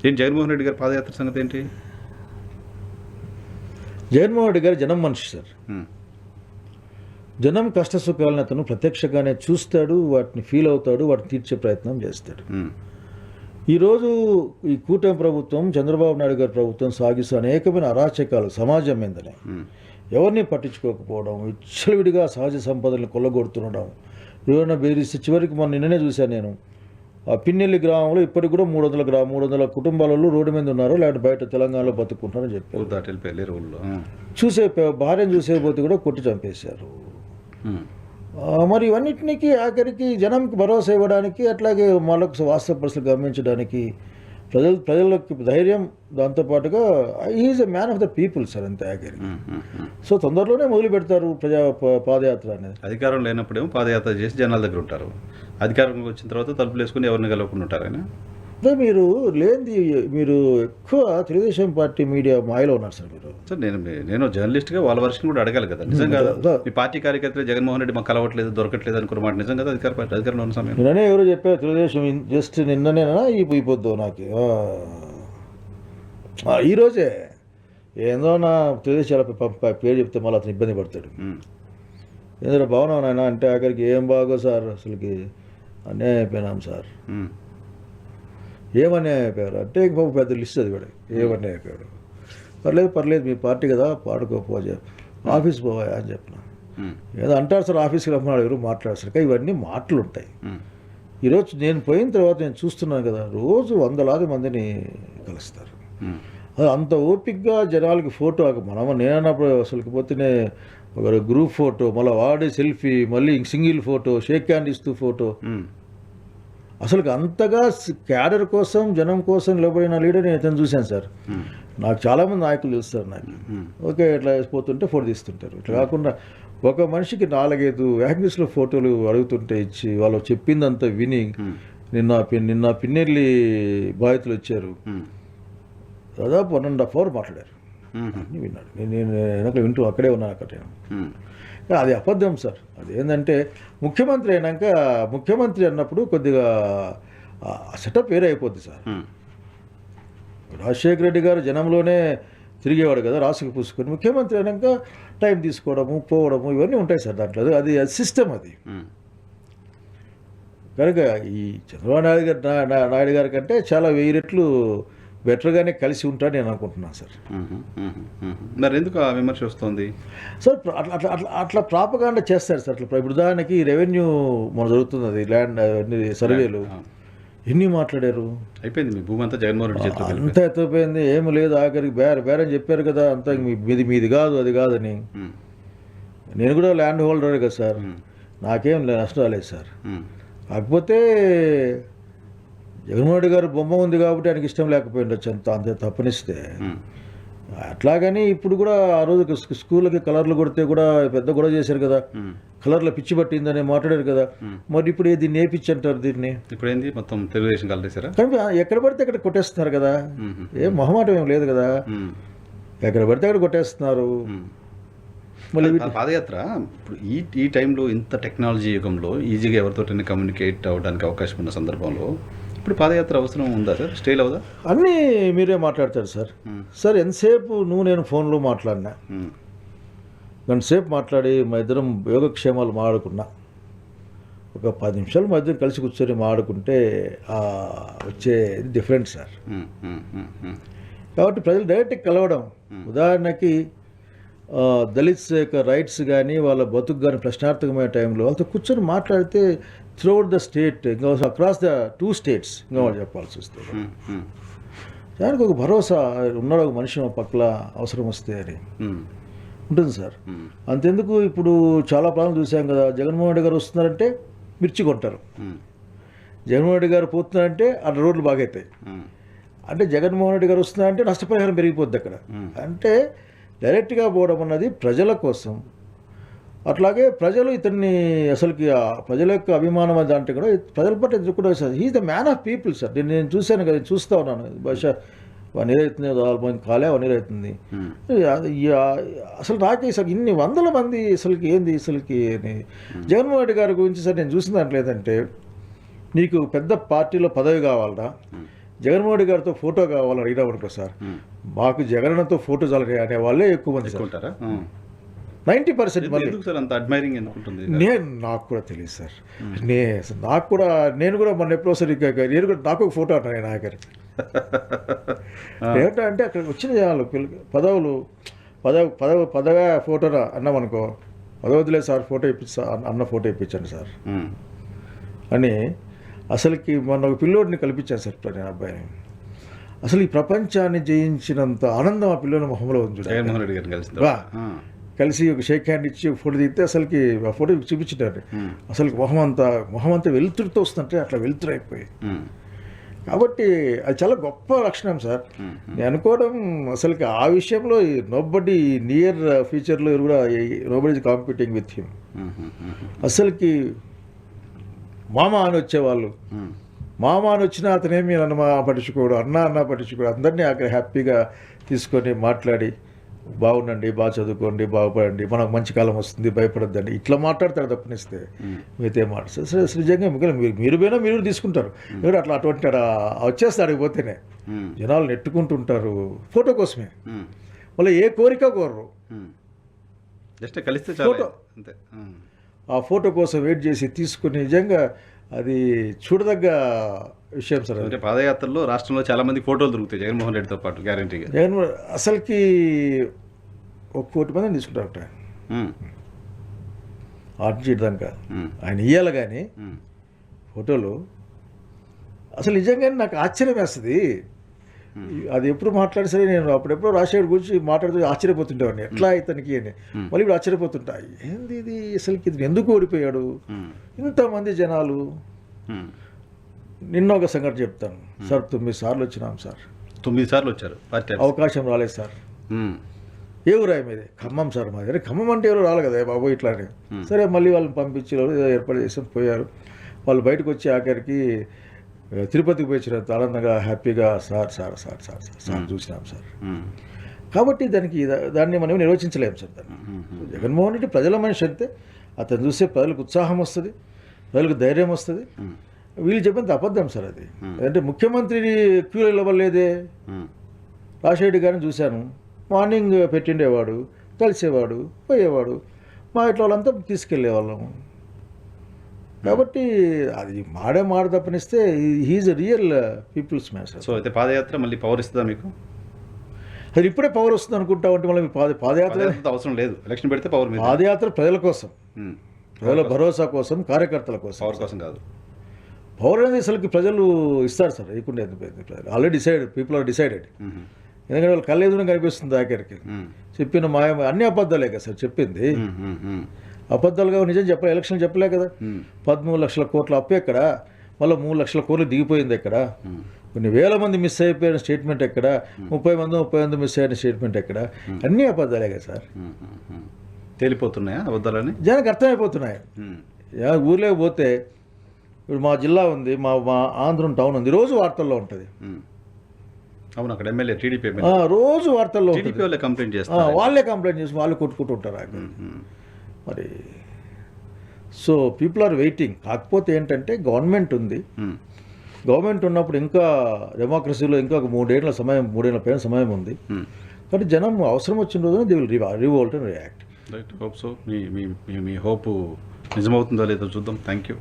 ఏంటి జగన్మోహన్ రెడ్డి గారి పాదయాత్ర సంగతి ఏంటి? జగన్మోహన్ రెడ్డి గారు జనం మనిషి సార్. జనం కష్ట సుఖాలను అతను ప్రత్యక్షంగానే చూస్తాడు, వాటిని ఫీల్ అవుతాడు, వాటిని తీర్చే ప్రయత్నం చేస్తాడు. ఈరోజు ఈ కూటమి ప్రభుత్వం, చంద్రబాబు నాయుడు గారి ప్రభుత్వం సాగిస్తూ అనేకమైన అరాచకాలు సమాజం మీదనే, ఎవరిని పట్టించుకోకపోవడం, విచ్చలవిడిగా సహజ సంపదలను కొల్లగొడుతుండడం, ఎవరైనా బెదిరిస్తే చివరికి మొన్న నిన్ననే చూశాను నేను, ఆ పిన్నెల్లి గ్రామంలో ఇప్పటికి కూడా 300 కుటుంబాలలో రోడ్డు మీద ఉన్నారు, లేకపోతే బయట తెలంగాణలో బతుకుంటారని చెప్పారు. చూసే భార్యను చూసే పోతే కూడా కొట్టి చంపేశారు. మరి ఇవన్నిటికీ ఆఖరికి జనంకి భరోసా ఇవ్వడానికి, అట్లాగే వాళ్ళకు వాస్తవ పరిస్థితులు గమనించడానికి ప్రజలకు ధైర్యం, దాంతోపాటుగా is a man of the people sir అంతే ఆఖరికి. సో తొందరలోనే మొదలు పెడతారు పాదయాత్ర అనేది. అధికారం లేనప్పుడేమో పాదయాత్ర చేసి జనాల దగ్గర ఉంటారు, అధికారంలోకి వచ్చిన తర్వాత తలుపులు వేసుకుని ఎవరిని కలవకుండా ఉంటారు. ఆయన అంటే మీరు ఎక్కువ తెలుగుదేశం పార్టీ మీడియా మాయలో ఉన్నారు సార్. మీరు సార్ నేను జర్నలిస్ట్గా వాళ్ళ వర్షన్ కూడా అడగాలి కదా. నిజంగా మీ పార్టీ కార్యకర్తలు జగన్మోహన్ రెడ్డి మాకు కలవట్లేదు, దొరకట్లేదు అనుకున్న మాట నిజం కదా? అధికారంలో ఉన్న సమయం నిన్ననే ఎవరు చెప్పారు తెలుగుదేశం జస్ట్ నిన్ననేనా అయిపోద్దు నాకు ఈరోజే ఏందో నా తెలుగుదేశం పేరు చెప్తే మళ్ళీ అతను ఇబ్బంది పడతాడు. ఏంటంటే బాగున్నావు నాయన అంటే ఆఖరికి ఏం బాగో సార్, అసలుకి అన్యాయం అయిపోయినాం సార్. ఏమన్యాయం అయిపోయారు అంటే ఇంక పెద్ద లిస్ట్ అది కూడా, ఏమన్యాయం అయిపోయాడు. పర్లేదు మీ పార్టీ కదా, పాడుకోపో ఆఫీస్ పోవా అని చెప్పిన. ఏదో అంటారు సార్, ఆఫీస్కి రమ్మన్నాడు, ఎవరు మాట్లాడారు సార్. ఇవన్నీ మాటలు ఉంటాయి. ఈరోజు నేను పోయిన తర్వాత నేను చూస్తున్నాను కదా, రోజు వందలాది మందిని కలుస్తారు. అది అంత ఓపిక్గా జనాలకి ఫోటో నేనన్నప్పుడు అసలుకి పోతేనే ఒక గ్రూప్ ఫోటో, మళ్ళీ వాడే సెల్ఫీ, మళ్ళీ సింగిల్ ఫోటో, షేక్ హ్యాండ్ ఇస్తూ ఫోటో. అసలు అంతగా క్యాడర్ కోసం, జనం కోసం నిలబడిన లీడర్ నేను ఇతను చూశాను సార్. నాకు చాలామంది నాయకులు చూస్తారు నాకు. ఓకే ఇట్లా పోతుంటే ఫోటో తీస్తుంటారు. ఇట్లా కాకుండా ఒక మనిషికి 4-5 యాంగిల్స్లో ఫోటోలు అడుగుతుంటే ఇచ్చి, వాళ్ళు చెప్పిందంతా విని, నిన్న పిన్నెల్లి బాధితులు వచ్చారు, దాదాపు 1.5 hours మాట్లాడారు. అన్నీ విన్నాడు. నేను వెనక వింటూ అక్కడే ఉన్నాను. అక్కడ అది అబద్ధం సార్. అది ఏంటంటే ముఖ్యమంత్రి అన్నప్పుడు కొద్దిగా సెటప్ వేరే అయిపోద్ది సార్. రాజశేఖర రెడ్డి గారు జనంలోనే తిరిగేవాడు కదా, రాసుకు పూసుకొని. ముఖ్యమంత్రి అయినాక టైం తీసుకోవడము, పోవడము, ఇవన్నీ ఉంటాయి సార్ దాంట్లో. అది సిస్టమ్ అది. కనుక ఈ చంద్రబాబు నాయుడు గారి కంటే చాలా 1000 రెట్లు బెటర్గానే కలిసి ఉంటాడు నేను అనుకుంటున్నాను సార్. మరి ఎందుకు ఆ విమర్శ వస్తుంది సార్? అట్లా ప్రాపగాండా చేస్తారు సార్. అట్లా ఇప్పుడు ఉదాహరణకి రెవెన్యూ మన జరుగుతుంది, అది ల్యాండ్ సర్వేలు ఎన్ని మాట్లాడారు. అయిపోయింది, మీ భూమి అంతా జగన్మోహన్ రెడ్డి చేతిలో అంతా ఎత్తిపోయింది. ఏమి లేదు, ఆఖరికి బేరని చెప్పారు కదా, అంతా మీది కాదు, అది కాదని. నేను కూడా ల్యాండ్ హోల్డరే కదా సార్, నాకేం నష్టం రాలేదు సార్. కాకపోతే జగన్మోహన్ రెడ్డి గారు బొమ్మ ఉంది కాబట్టి ఆయనకి ఇష్టం లేకపోయిండొచ్చు, అంతే తప్పనిస్తే. అట్లాగని ఇప్పుడు కూడా ఆ రోజు స్కూళ్ళకి కలర్లు కొడితే కూడా పెద్ద గొడవ చేశారు కదా, కలర్లో పిచ్చి పట్టిందని మాట్లాడారు కదా. మరి ఇప్పుడు దీన్ని ఏ పిచ్చి అంటారు? దీన్ని ఇప్పుడు ఏంది మొత్తం తెలుగుదేశం కలిసేసారా? కానీ ఎక్కడ పడితే అక్కడ కొట్టేస్తున్నారు కదా, ఏం మొహమాటం ఏం లేదు కదా, ఎక్కడ పడితే అక్కడ కొట్టేస్తున్నారు. మళ్ళీ పాదయాత్ర ఇప్పుడు ఈ టైంలో, ఇంత టెక్నాలజీ యుగంలో ఈజీగా ఎవరితోటైనా కమ్యూనికేట్ అవ్వడానికి అవకాశం ఉన్న సందర్భంలో ఇప్పుడు పాదయాత్ర అవసరం ఉందా సార్? స్టేల్ అవుదా? అన్నీ మీరే మాట్లాడతారు సార్. సార్ ఎంతసేపు నేను ఫోన్లో మాట్లాడినా, గంటసేపు మాట్లాడి మా ఇద్దరం యోగక్షేమాలు మాట్లాడుకున్నా, ఒక 10 నిమిషాలు మా ఇద్దరు కలిసి కూర్చొని మాట్లాడుకుంటే వచ్చే డిఫరెంట్ సార్. కాబట్టి ప్రజలు డైరెక్ట్గా కలవడం, ఉదాహరణకి దళిత్స్ యొక్క రైట్స్ కానీ, వాళ్ళ బతుకు కానీ ప్రశ్నార్థకమైన టైంలో వాళ్ళతో కూర్చొని మాట్లాడితే త్రూఅవుట్ ద స్టేట్, ఇంకా అక్రాస్ ద 2 states ఇంకా వాళ్ళు చెప్పాల్సి వస్తే దానికి ఒక భరోసా ఉన్నాడు, ఒక మనిషి పక్కల అవసరం వస్తే అని ఉంటుంది సార్. అంతెందుకు ఇప్పుడు చాలా ప్రాంతాలు చూసాం కదా, జగన్మోహన్ రెడ్డి గారు వస్తున్నారంటే మిర్చి కొంటారు, జగన్మోహన్ రెడ్డి గారు పోతున్నారంటే అక్కడ రోడ్లు బాగవుతాయి, అంటే జగన్మోహన్ రెడ్డి గారు వస్తున్నారంటే నష్టపరిహారం పెరిగిపోద్ది అక్కడ. అంటే డైరెక్ట్గా పోవడం అన్నది ప్రజల కోసం. అట్లాగే ప్రజలు ఇతన్ని అసలుకి ప్రజల యొక్క అభిమానం అంటే కూడా ప్రజల పట్ల ఎదుర్కొంటే sir, he's the man of people sir. నేను చూశాను కదా, చూస్తూ ఉన్నాను. బహుశా 1 year అవుతుంది, 4 కాలే 1 year అవుతుంది. అసలు నాకే సార్ ఇన్ని 100 మంది అసలుకి ఏంది అసలుకి జగన్మోహన్ రెడ్డి గారి గురించి సార్ నేను చూసిన దాంట్లో ఏంటంటే, నీకు పెద్ద పార్టీలో పదవి కావాలరా, జగన్మోహన్ రెడ్డి గారితో ఫోటో కావాలని అడిగినప్పుడు సార్ మాకు జగనన్నతో ఫోటో చాలని అనే వాళ్ళే ఎక్కువ మంది సార్. ఉంటారా 90% మళ్ళీ ఎందుకు సార్ అంత అడ్మైరింగ్ ఎందుకుంటుంది? నాకు కూడా తెలియదు సార్. నేను కూడా మొన్న ఎప్పుడో సార్ నేను కూడా నాకు ఒక ఫోటో అన్నాను ఆయన ఆఖరికి. ఏమిటంటే అక్కడ వచ్చిన జనాలు పదవే ఫోటో అన్నామనుకో, పదవదిలే సార్ ఫోటో ఇప్పిస్తా అన్న ఫోటో ఇప్పించండి సార్ అని అసలుకి మొన్న ఒక పిల్లోడిని కల్పించాను సార్ నేను అబ్బాయిని. అసలు ఈ ప్రపంచాన్ని జయించినంత ఆనందం ఆ పిల్లోని మొహంలో ఉంది. జగన్మోహన్ రెడ్డి గారిని కలిసి ఒక షేక్ హ్యాండ్ ఇచ్చి ఒక ఫోటో తీస్తే అసలుకి ఆ ఫోటో చూపించారు. అసలు మొహం అంతా వెలుతురుతో వస్తుంటే అట్లా వెలుతురు అయిపోయి. కాబట్టి అది చాలా గొప్ప లక్షణం సార్. నేను అనుకోవడం అసలుకి ఆ విషయంలో నోబడి నియర్ ఫ్యూచర్లో కూడా nobody is competing with him. అసలుకి మామ అని వచ్చేవాళ్ళు, మామ అని వచ్చినా అతనేమి నన్ను పట్టించుకోడు, అన్న పట్టించుకోడు. అందరినీ అక్కడ హ్యాపీగా తీసుకొని మాట్లాడి బాగుండండి, బాగా చదువుకోండి, బాగుపడండి, మనకు మంచి కాలం వస్తుంది, భయపడద్దండి, ఇట్లా మాట్లాడతారు తప్పనిస్తే మిగతా మాట్లాడతారు. సరే నిజంగా మీరు పోయినా మీరు తీసుకుంటారు. మీరు అటువంటి వచ్చేస్తే అడిగి పోతేనే జనాలు నెట్టుకుంటుంటారు ఫోటో కోసమే. మళ్ళీ ఏ కోరిక కోరరు, జస్ట్ కలిస్తే ఫోటో అంతే. ఆ ఫోటో కోసం వెయిట్ చేసి తీసుకుని నిజంగా అది చూడదగ్గ విషయం సార్. అంటే పాదయాత్రలో రాష్ట్రంలో చాలా మంది ఫోటోలు దొరుకుతాయి జగన్మోహన్ రెడ్డితో పాటు గ్యారంటీగా. అసలుకి 1 కోటి మందిని తీసుకుంటారట దాకా ఆయన ఇయ్యాలి. కానీ ఫోటోలు అసలు నిజంగానే నాకు ఆశ్చర్యం వేస్తుంది. అది ఎప్పుడు మాట్లాడి సరే నేను అప్పుడెప్పుడో రాజశేఖర్ గురించి మాట్లాడుతూ ఆశ్చర్యపోతుండేవాడిని, ఎట్లా ఇతనికి అని. మళ్ళీ ఇప్పుడు ఆశ్చర్యపోతుంటా, ఏంది ఇది అసలుకి ఇది ఎందుకు ఓడిపోయాడు, ఇంతమంది జనాలు. నిన్న ఒక సంగతి చెప్తాను సార్. 9 సార్లు వచ్చినాం సార్. 9 సార్లు వచ్చారు, అవకాశం రాలేదు సార్. ఏ ఊరాయి మీది? ఖమ్మం సార్ మాది. అరే ఖమ్మం అంటే ఎవరు రాలి కదా బాబు ఇట్లా అని. సరే మళ్ళీ వాళ్ళని పంపించి ఏర్పాటు చేసి పోయారు. వాళ్ళు బయటకు వచ్చి ఆఖరికి తిరుపతికి పోయించినంత ఆనందంగా హ్యాపీగా సార్ చూసినాం సార్. కాబట్టి దాన్ని మనం నిర్వచించలేము సార్. దాన్ని జగన్మోహన్ రెడ్డి ప్రజల మనిషి అంతే. అతను చూస్తే ప్రజలకు ఉత్సాహం వస్తుంది, ప్రజలకు ధైర్యం వస్తుంది. వీళ్ళు చెప్పినంత అబద్ధం సార్ అది. అంటే ముఖ్యమంత్రి క్యూలో నిలబడలేదే. రాజశేఖర్ గారిని చూశాను, మార్నింగ్ పెట్టిండేవాడు, కలిసేవాడు, పోయేవాడు, మా ఇంట్లో వాళ్ళంతా తీసుకెళ్లేవాళ్ళము. కాబట్టి అది మాట తప్పనిస్తే he's a real people's man sir. So అయితే పాదయాత్ర మళ్ళీ పవర్ ఇస్తుందా మీకు? అది ఇప్పుడే పవర్ వస్తుంది అనుకుంటా ఉంటే మళ్ళీ పాదయాత్ర అవసరం లేదు. ఎలక్షన్ పెడితే పవర్. పాదయాత్ర ప్రజల కోసం, ప్రజల భరోసా కోసం, కార్యకర్తల కోసం, పవర్ కోసం కాదు. పవర్ అనేది అసలుకి ప్రజలు ఇస్తారు సార్. ఇకుండా already decided, people are decided. ఎందుకంటే వాళ్ళు కళ్ళెదురు కనిపిస్తుంది ఆఖరికి. చెప్పిన అన్ని అబద్ధాలే కదా సార్ చెప్పింది. అబద్ధాలుగా నిజం చెప్పలే. ఎలక్షన్ చెప్పలే కదా. 13 లక్షల కోట్ల అప్పు ఎక్కడ, మళ్ళీ 3 లక్షల కోట్లు దిగిపోయింది ఎక్కడ, కొన్ని వేల మంది మిస్ అయిపోయిన స్టేట్మెంట్ ఎక్కడ, 30 మంది మిస్ అయిన స్టేట్మెంట్ ఎక్కడ, అన్నీ అబద్ధాలే కదా సార్. తేలిపోతున్నాయా అబద్ధాలని? జనానికి అర్థమైపోతున్నాయి. ఊర్లోకి పోతే ఇప్పుడు మా జిల్లా ఉంది, మా ఆంధ్రం టౌన్ ఉంది, రోజు వార్తల్లో ఉంటుంది. అవును, అక్కడ ఎమ్మెల్యే టీడీపీ రోజు వార్తల్లో వాళ్ళే కంప్లైంట్ చేస్తారు, వాళ్ళే కంప్లైంట్ చేసి వాళ్ళు కొట్టుకుంటుంటారు అక్కడ. మరి సో పీపుల్ ఆర్ వెయిటింగ్. కాకపోతే ఏంటంటే గవర్నమెంట్ ఉంది, గవర్నమెంట్ ఉన్నప్పుడు ఇంకా డెమోక్రసీలో ఇంకా ఒక 3 ఏళ్ల పైన సమయం ఉంది. కాబట్టి జనం అవసరం వచ్చిన రోజున they will revolt and react. Right, hope so. మీ హోప్ నిజమవుతుందో లేదో చూద్దాం. Thank you.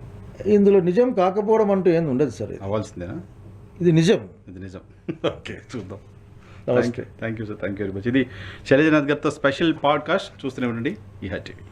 ఇందులో నిజం కాకపోవడం అంటూ ఏంది ఉండదు సార్. అవ్వాల్సిందేనా? ఇది నిజం. ఓకే, చూద్దాం. Thank you sir. Thank you very much. ఇది శైలజనాథ్ గారితో స్పెషల్ పాడ్కాస్ట్. చూస్తూనే ఉండండి ఈహెచ్ టీవీ.